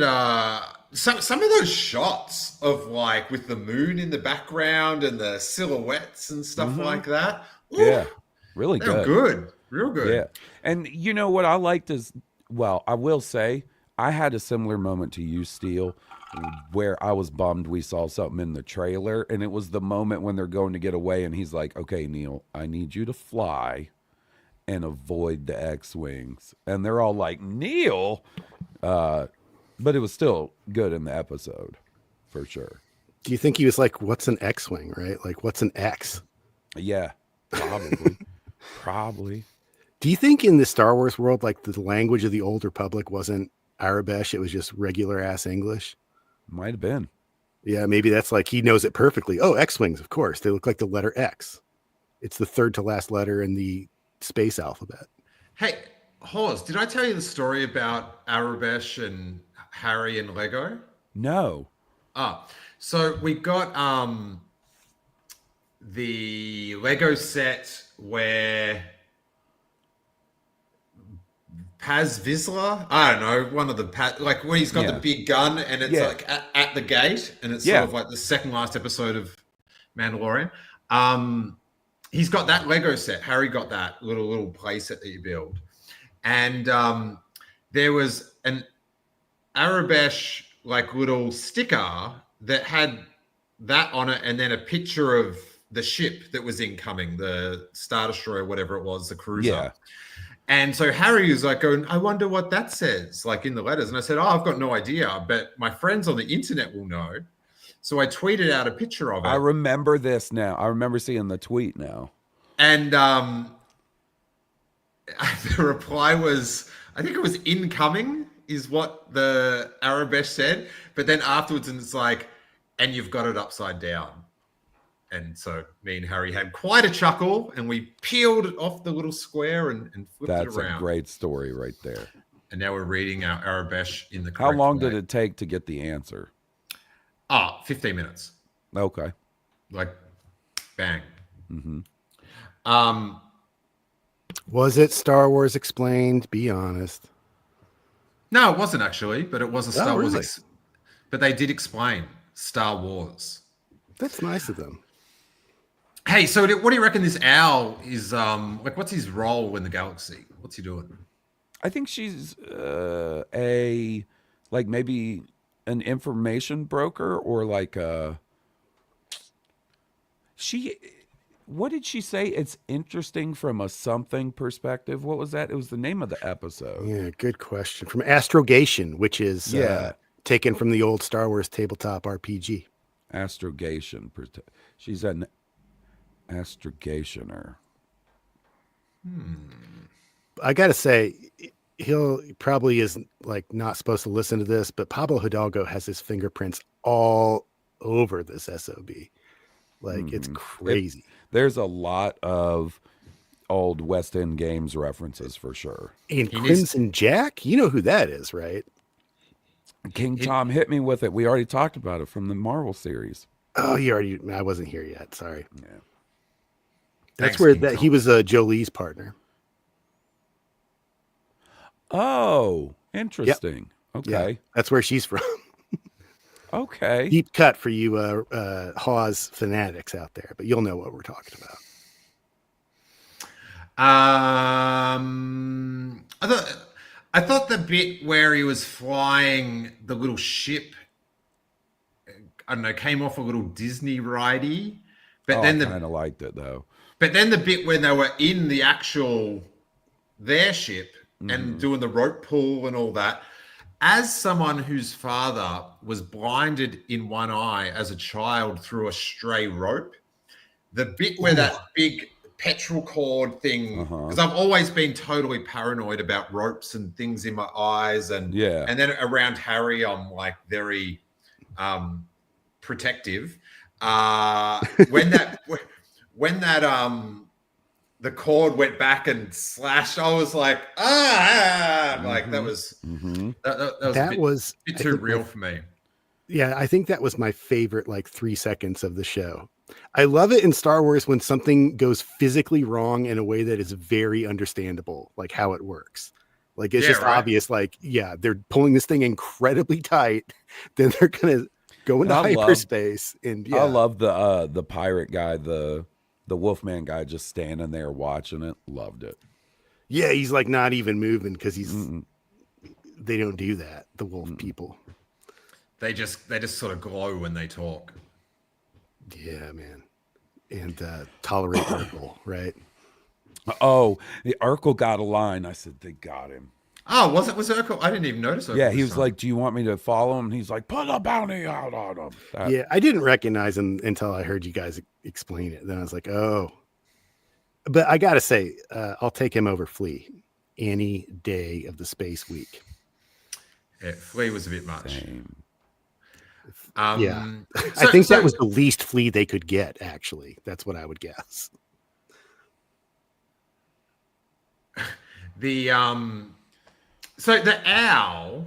Speaker 1: Some of those shots of like with the moon in the background and the silhouettes and stuff like that. Ooh,
Speaker 2: yeah, really good.
Speaker 1: Real good.
Speaker 2: Yeah, and you know what I liked is, well, I will say I had a similar moment to you, Steele, where I was bummed we saw something in the trailer, and it was the moment when they're going to get away, and he's like, "Okay, Neil, I need you to fly and avoid the X-Wings. And they're all like, Neil? But it was still good in the episode, for sure.
Speaker 3: Do you think he was like, what's an X-Wing, right? Like, what's an X?
Speaker 2: Yeah, probably. Probably.
Speaker 3: Do you think in the Star Wars world, like the language of the Old Republic wasn't Arabic, it was just regular ass English?
Speaker 2: Might have been.
Speaker 3: Yeah, maybe that's like he knows it perfectly. Oh, X-Wings, of course. They look like the letter X. It's the third to last letter in the space alphabet.
Speaker 1: Hey, Hawes, did I tell you the story about Arabesh and Harry and Lego?
Speaker 2: No.
Speaker 1: So we got the Lego set where Paz Vizsla, I don't know, one of the like when he's got the big gun and it's like at the gate, and it's sort of like the second last episode of Mandalorian. He's got that Lego set. Harry got that little play set that you build, and there was an Arabesh like little sticker that had that on it, and then a picture of the ship that was incoming, the Star Destroyer, whatever it was, the cruiser.
Speaker 2: Yeah.
Speaker 1: And so Harry was like going, I wonder what that says, like in the letters. And I said, I've got no idea, but my friends on the internet will know. So I tweeted out a picture of it.
Speaker 2: I remember this now. I remember seeing the tweet now.
Speaker 1: And the reply was, I think it was incoming is what the Arabesh said. But then afterwards, and it's like, and you've got it upside down. And so me and Harry had quite a chuckle, and we peeled it off the little square and flipped it around.
Speaker 2: That's a great story right there.
Speaker 1: And now we're reading our Arabesh in the correct
Speaker 2: How long
Speaker 1: way.
Speaker 2: did it take to get the answer?
Speaker 1: 15 minutes.
Speaker 2: Okay.
Speaker 1: Like, bang.
Speaker 2: Mm-hmm.
Speaker 3: Was it Star Wars Explained? Be honest.
Speaker 1: No, it wasn't actually, but it was a Star Wars.
Speaker 3: Really?
Speaker 1: But they did explain Star Wars.
Speaker 3: That's nice of them.
Speaker 1: Hey, so what do you reckon this owl is? Like, what's his role in the galaxy? What's he doing?
Speaker 2: I think she's maybe an information broker, or like what did she say? It's interesting from a something perspective. What was that? It was the name of the episode.
Speaker 3: Yeah, good question. From Astrogation, which is taken from the old Star Wars tabletop RPG.
Speaker 2: Astrogation. She's an astrogationer.
Speaker 3: I got to say, he probably is like not supposed to listen to this, but Pablo Hidalgo has his fingerprints all over this SOB. Like, it's crazy.
Speaker 2: There's a lot of old West End Games references for sure.
Speaker 3: And Crimson Jack, you know who that is, right?
Speaker 2: King Tom hit me with it. We already talked about it from the Marvel series.
Speaker 3: Oh, I wasn't here yet. Sorry.
Speaker 2: Yeah.
Speaker 3: That's where he was Jolie's partner.
Speaker 2: Oh, interesting. Yep. Okay.
Speaker 3: Yeah, that's where she's from.
Speaker 2: Okay.
Speaker 3: Deep cut for you Hawes fanatics out there, but you'll know what we're talking about.
Speaker 1: I thought the bit where he was flying the little ship, I don't know, came off a little Disney ridey. But then
Speaker 2: I kind of liked it though.
Speaker 1: But then the bit when they were in the actual their ship and doing the rope pull and all that, as someone whose father was blinded in one eye as a child through a stray rope, the bit where that big petrol cord thing, because I've always been totally paranoid about ropes and things in my eyes, and then around Harry I'm like very protective. When that the cord went back and slashed, I was like, like that was that was a bit too real for me.
Speaker 3: Yeah, I think that was my favorite, like 3 seconds of the show. I love it in Star Wars when something goes physically wrong in a way that is very understandable, like how it works. Like it's just obvious, like, they're pulling this thing incredibly tight, then they're gonna go into hyperspace. And
Speaker 2: I love the pirate guy, the Wolfman guy, just standing there watching it. Loved it.
Speaker 3: Yeah, he's like not even moving because they don't do that, the wolf people.
Speaker 1: They just sort of glow when they talk.
Speaker 3: Yeah, man. And tolerate purple, right?
Speaker 2: Oh, the Urkel got a line. I said, they got him.
Speaker 1: Oh, was it Urkel? I didn't even notice
Speaker 2: Yeah,
Speaker 1: Urkel
Speaker 2: he
Speaker 1: this
Speaker 2: was
Speaker 1: time.
Speaker 2: like, do you want me to follow him? He's like, put a bounty out on him.
Speaker 3: Yeah, I didn't recognize him until I heard you guys explain it. Then I was like, oh. But I got to say, I'll take him over Flea any day of the space week.
Speaker 1: Yeah, Flea was a bit much.
Speaker 2: Same.
Speaker 3: Yeah. I think that was the least Flea they could get, actually. That's what I would guess.
Speaker 1: So the owl,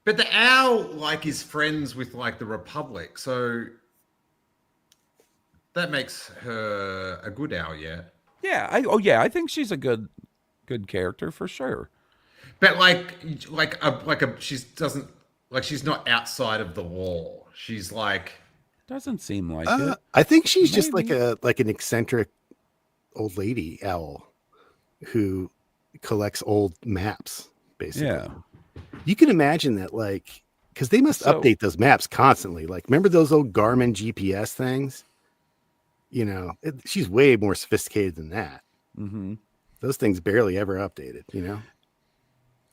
Speaker 1: but the owl like is friends with like the Republic, so that makes her a good owl, yeah.
Speaker 2: Yeah, I think she's a good character for sure.
Speaker 1: But she's not outside of the law. She's like
Speaker 2: doesn't seem like it.
Speaker 3: I think she's just like an eccentric old lady owl who collects old maps, basically. Yeah. You can imagine that, like, because they must update those maps constantly. Like, remember those old Garmin GPS things? You know, she's way more sophisticated than that. Mm-hmm. Those things barely ever updated, you know?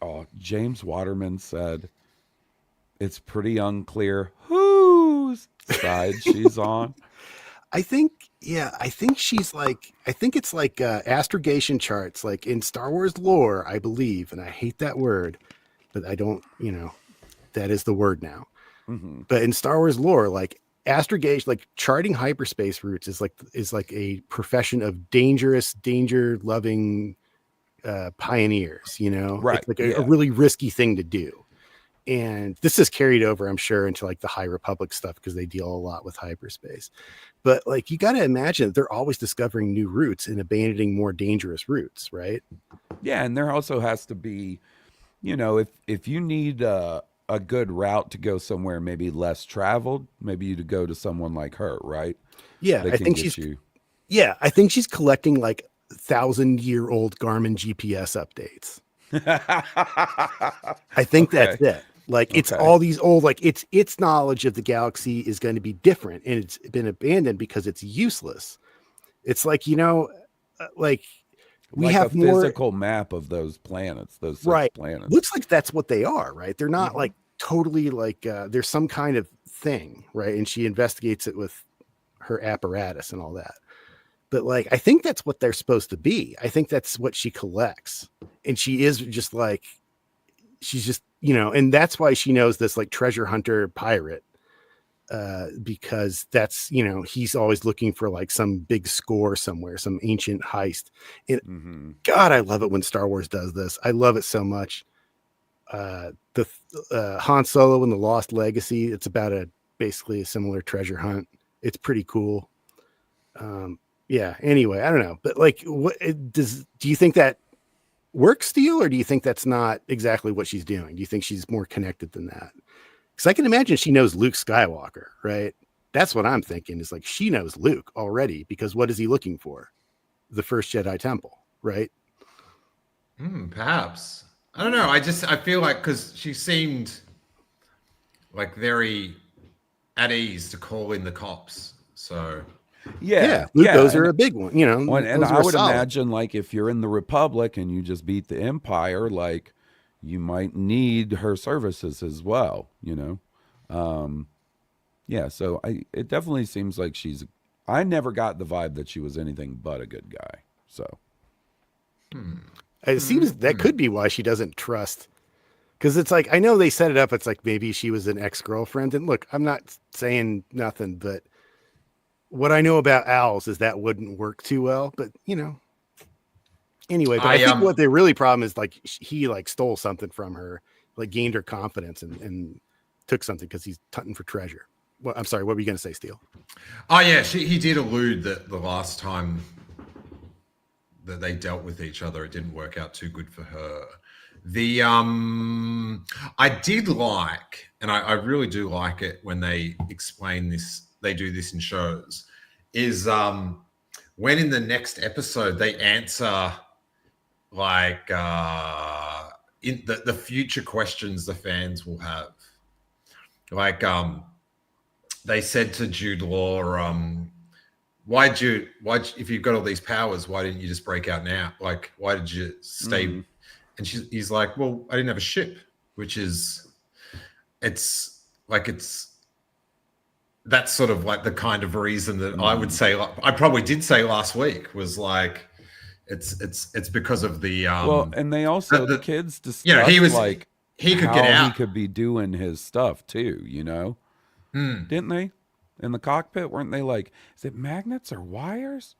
Speaker 2: Oh, James Waterman said, it's pretty unclear whose side she's on.
Speaker 3: I think she's like, I think it's like astrogation charts, like in Star Wars lore, I believe, and I hate that word, but I don't, that is the word now. Mm-hmm. But in Star Wars lore, like astrogation, like charting hyperspace routes is like a profession of danger-loving pioneers,
Speaker 2: right?
Speaker 3: It's like a really risky thing to do. And this is carried over, I'm sure, into like the High Republic stuff because they deal a lot with hyperspace. But like, you got to imagine they're always discovering new routes and abandoning more dangerous routes, right?
Speaker 2: Yeah, and there also has to be, if you need a good route to go somewhere maybe less traveled, maybe you to go to someone like her, right?
Speaker 3: Yeah, I think she's collecting like 1,000-year-old Garmin GPS updates. I think that's it. Like it's all these old, like its knowledge of the galaxy is going to be different, and it's been abandoned because it's useless. It's like, like we
Speaker 2: like
Speaker 3: have
Speaker 2: a physical map of those planets, those six planets.
Speaker 3: Looks like that's what they are, right? They're not like totally like there's some kind of thing, right? And she investigates it with her apparatus and all that. But like, I think that's what they're supposed to be. I think that's what she collects. And she is just like, she's just, and that's why she knows this like treasure hunter pirate, because that's, he's always looking for like some big score somewhere, some ancient heist. And God, I love it when Star Wars does this. I love it so much. The Han Solo and the Lost Legacy, it's about basically a similar treasure hunt. It's pretty cool. Yeah. Anyway, I don't know, but like, do you think that works, Steele, or do you think that's not exactly what she's doing? Do you think she's more connected than that? Because I can imagine she knows Luke Skywalker, right? That's what I'm thinking. Is like she knows Luke already, because what is he looking for? The first Jedi Temple, right?
Speaker 1: Perhaps. I don't know. I feel like because she seemed like very at ease to call in the cops, so.
Speaker 3: Yeah, those are a big one,
Speaker 2: and I would imagine like if you're in the Republic and you just beat the Empire, like you might need her services as well, yeah, so it definitely seems like I never got the vibe that she was anything but a good guy, so
Speaker 3: it seems that could be why she doesn't trust, because it's like, I know they set it up, it's like maybe she was an ex-girlfriend, and look, I'm not saying nothing, but what I know about owls is that wouldn't work too well, but anyway, but I think what the really problem is like he like stole something from her, like gained her confidence and took something because he's hunting for treasure. Well, I'm sorry, what were you going to say, Steele?
Speaker 1: Oh yeah, he did allude that the last time that they dealt with each other, it didn't work out too good for her. I did like, and I really do like it when they explain this. They do this in shows, is when in the next episode they answer like in the future questions the fans will have. Like they said to Jude Law, if you've got all these powers, why didn't you just break out now? Like, why did you stay?
Speaker 2: Mm.
Speaker 1: And he's like, well, I didn't have a ship, which is, that's sort of like the kind of reason that I would say, like, I probably did say last week, was like, it's because of the
Speaker 2: well, and they also the kids discussed
Speaker 1: he could
Speaker 2: how
Speaker 1: get out.
Speaker 2: he could be doing his stuff too, didn't they? In the cockpit, weren't they like, is it magnets or wires?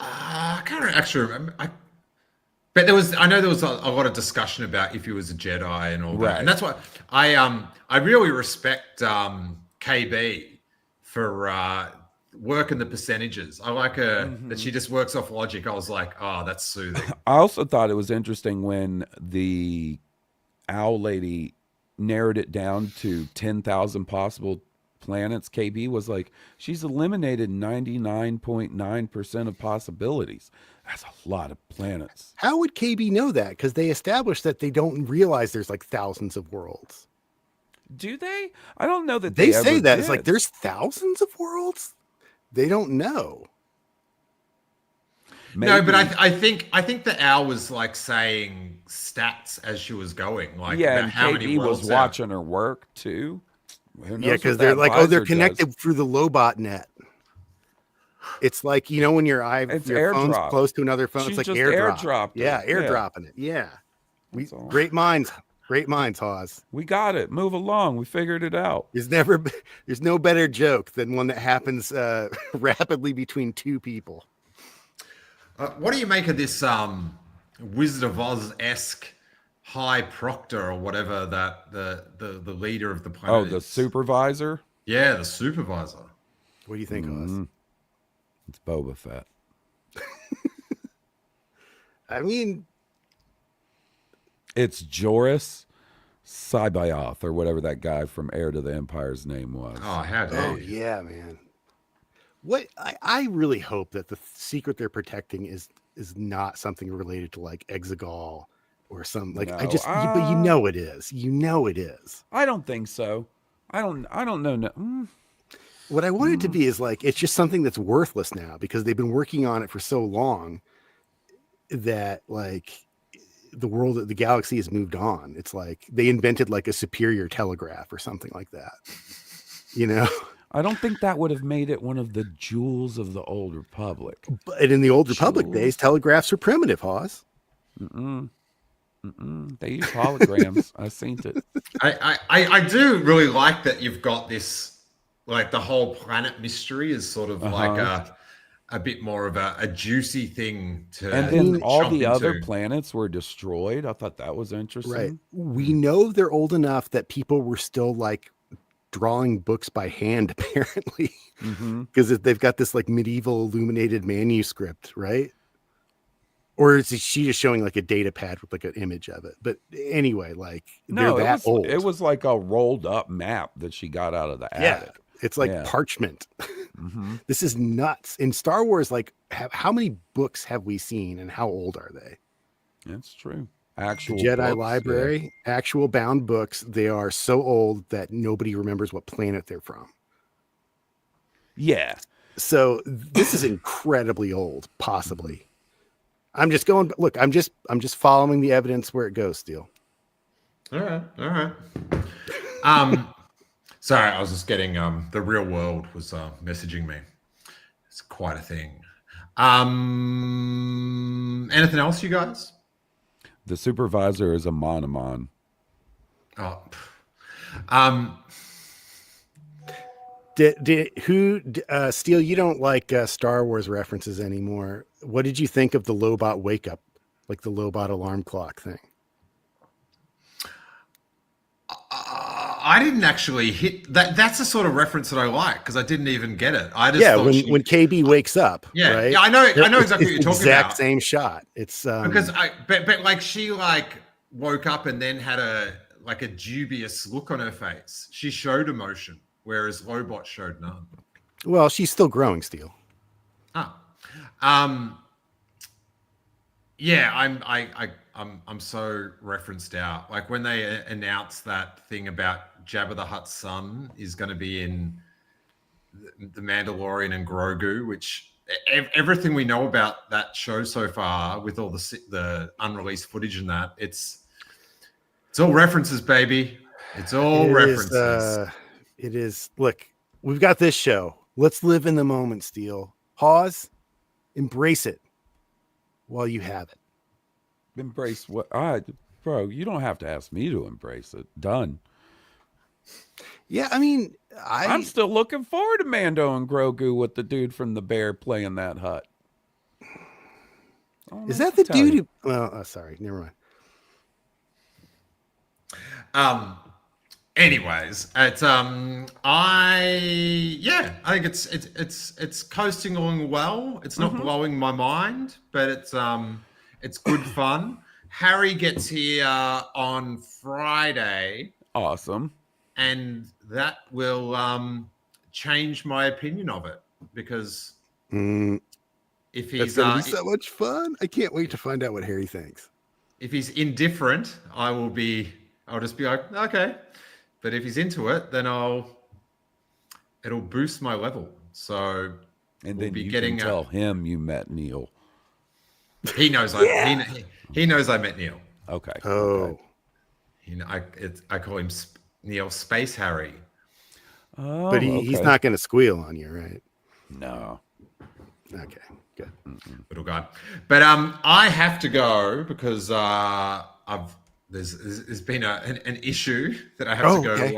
Speaker 1: I can't actually remember. But I know there was a lot of discussion about if he was a Jedi and all that, and that's why I really respect KB for working the percentages. I like her that she just works off logic. I was like, oh, that's soothing.
Speaker 2: I also thought it was interesting when the owl lady narrowed it down to 10,000 possible planets. KB was like, she's eliminated 99.9% of possibilities. That's a lot of planets.
Speaker 3: How would KB know that? Because they established that they don't realize there's like thousands of worlds.
Speaker 2: Do they? I don't know that
Speaker 3: they
Speaker 2: ever
Speaker 3: say that.
Speaker 2: did.
Speaker 3: It's like there's thousands of worlds. They don't know.
Speaker 2: Maybe.
Speaker 1: No, but I think the owl was like saying stats as she was going, like
Speaker 2: and
Speaker 1: how
Speaker 2: KB
Speaker 1: many worlds
Speaker 2: was watching her work too.
Speaker 3: Yeah, because they're like, oh, they're connected through the Lobot net. It's like, when your phone's close to another phone, it's like airdrop. Yeah, airdropping it. Yeah. Great minds, Hawes.
Speaker 2: We got it. Move along. We figured it out.
Speaker 3: There's no better joke than one that happens rapidly between two people.
Speaker 1: What do you make of this Wizard of Oz-esque High Proctor or whatever that the leader of the planet?
Speaker 2: Oh, the supervisor?
Speaker 1: Yeah, the supervisor.
Speaker 3: What do you think, Hawes?
Speaker 2: It's Boba Fett.
Speaker 3: I mean,
Speaker 2: it's Joris Cybaoth or whatever that guy from Heir to the Empire's name was.
Speaker 1: Oh, how dare you.
Speaker 3: Yeah, man. What I really hope that the secret they're protecting is not something related to like Exegol or some like
Speaker 2: no,
Speaker 3: but you know it is. You know it is.
Speaker 2: I don't think so. I don't know. No.
Speaker 3: What I want it to be is like it's just something that's worthless now because they've been working on it for so long that like the galaxy has moved on. It's like they invented like a superior telegraph or something like that.
Speaker 2: I don't think that would have made it one of the jewels of the Old Republic.
Speaker 3: But in the Old Republic days, telegraphs were primitive, Hawes.
Speaker 2: They use holograms. I've seen it.
Speaker 1: I do really like that you've got this, like the whole planet mystery is sort of like a bit more of a juicy thing to.
Speaker 2: And then all the other planets were destroyed. I thought that was interesting.
Speaker 3: Right. We know they're old enough that people were still like drawing books by hand, apparently, because they've got this like medieval illuminated manuscript, right? Or is she just showing like a data pad with like an image of it? But anyway, like they're that old.
Speaker 2: It was like a rolled up map that she got out of the attic.
Speaker 3: It's like parchment. This is nuts. In Star Wars, like how many books have we seen and how old are they?
Speaker 2: That's true. Actual
Speaker 3: Jedi
Speaker 2: books,
Speaker 3: library, actual bound books. They are so old that nobody remembers what planet they're from.
Speaker 2: Yeah.
Speaker 3: So this is incredibly old, possibly. I'm just going, look, I'm just following the evidence where it goes, Steele.
Speaker 1: All right. Sorry, I was just getting the real world was messaging me. It's quite a thing. Anything else, you guys?
Speaker 2: The supervisor is a monomon.
Speaker 1: Oh.
Speaker 3: Steele, you don't like Star Wars references anymore. What did you think of the Lobot wake up, like the Lobot alarm clock thing?
Speaker 1: I didn't actually hit that. That's the sort of reference that I like because I didn't even get it. I just
Speaker 3: when KB wakes up.
Speaker 1: Yeah,
Speaker 3: right?
Speaker 1: yeah, I know exactly what you're talking about.
Speaker 3: Exact same shot. It's
Speaker 1: because but like she like woke up and then had a dubious look on her face. She showed emotion, whereas Lobot showed none.
Speaker 3: Well, she's still growing, Steele.
Speaker 1: Yeah, I'm so referenced out. Like when they announced that thing about Jabba the Hutt's son is going to be in the Mandalorian and Grogu, which everything we know about that show so far, with all the unreleased footage and that, it's all references, baby. It's all references.
Speaker 3: It is. Look, we've got this show. Let's live in the moment, Steele. Hawes, embrace it while you have it.
Speaker 2: Embrace what? Bro, you don't have to ask me to embrace it. Done.
Speaker 3: Yeah, I mean,
Speaker 2: I'm still looking forward to Mando and Grogu with the dude from the Bear playing that hut.
Speaker 3: Is that the dude who... Well, sorry, never mind.
Speaker 1: Anyways, it's I think it's coasting along well. It's not blowing my mind, but it's good fun. Harry gets here on Friday.
Speaker 2: Awesome.
Speaker 1: And that will change my opinion of it, because if he's
Speaker 3: gonna be so much fun. I can't wait to find out what Harry thinks.
Speaker 1: If he's indifferent, I'll just be like, okay. But if he's into it, then it'll boost my level. So
Speaker 2: and then you can tell him you met Neil.
Speaker 1: He knows he knows I met Neil.
Speaker 2: Okay.
Speaker 3: Oh.
Speaker 1: Okay. I call him Neil Space Harry.
Speaker 3: Oh, but he's not going to squeal on you, right?
Speaker 2: No.
Speaker 3: Okay, good.
Speaker 1: Little guy. But I have to go because there's been an issue that I have to go.
Speaker 3: Okay.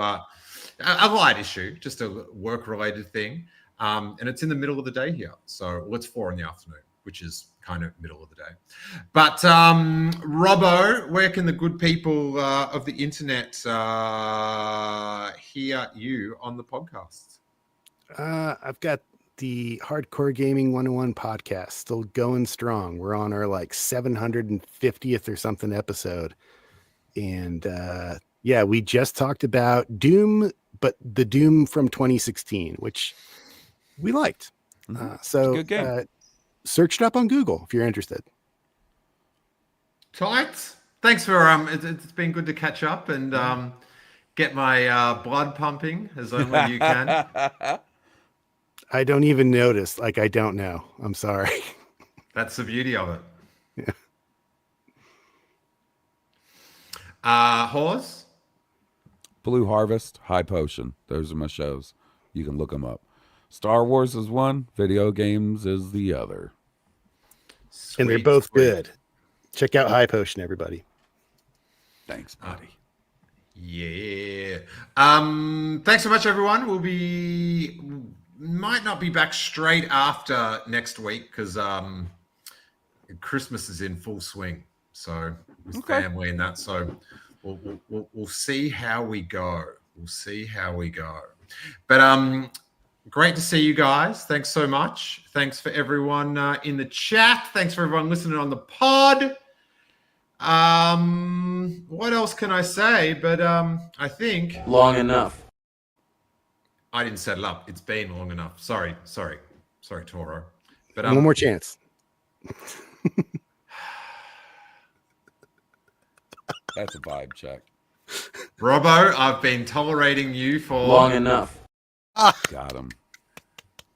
Speaker 1: A light issue, just a work-related thing, and it's in the middle of the day here. So it's 4 in the afternoon, which is kind of middle of the day. But Robbo, where can the good people of the internet hear you on the podcast?
Speaker 3: I've got the Hardcore Gaming 101 podcast still going strong. We're on our like 750th or something episode. And we just talked about Doom, but the Doom from 2016, which we liked. So
Speaker 2: good game.
Speaker 3: Search it up on Google if you're interested.
Speaker 1: Tight. Thanks for it's been good to catch up and get my blood pumping as only you can.
Speaker 3: I don't even notice. Like, I don't know. I'm sorry.
Speaker 1: That's the beauty of it. Yeah. Hawes?
Speaker 2: Blue Harvest, High Potion. Those are my shows. You can look them up. Star Wars is one. Video games is the other.
Speaker 3: Sweet, and they're both good. Check out High Potion, everybody.
Speaker 2: Thanks, buddy.
Speaker 1: Yeah. Thanks so much, everyone. Might not be back straight after next week because Christmas is in full swing. So with family and that. So we'll see how we go. But great to see you guys. Thanks so much. Thanks for everyone in the chat. Thanks for everyone listening on the pod. What else can I say? But I think
Speaker 4: long enough.
Speaker 1: I didn't set it up. It's been long enough. Sorry, Toro. But
Speaker 3: one more chance.
Speaker 2: That's a vibe check.
Speaker 1: Robbo, I've been tolerating you for
Speaker 4: long enough.
Speaker 2: Got him.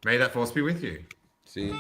Speaker 1: May that force be with you.
Speaker 2: See you.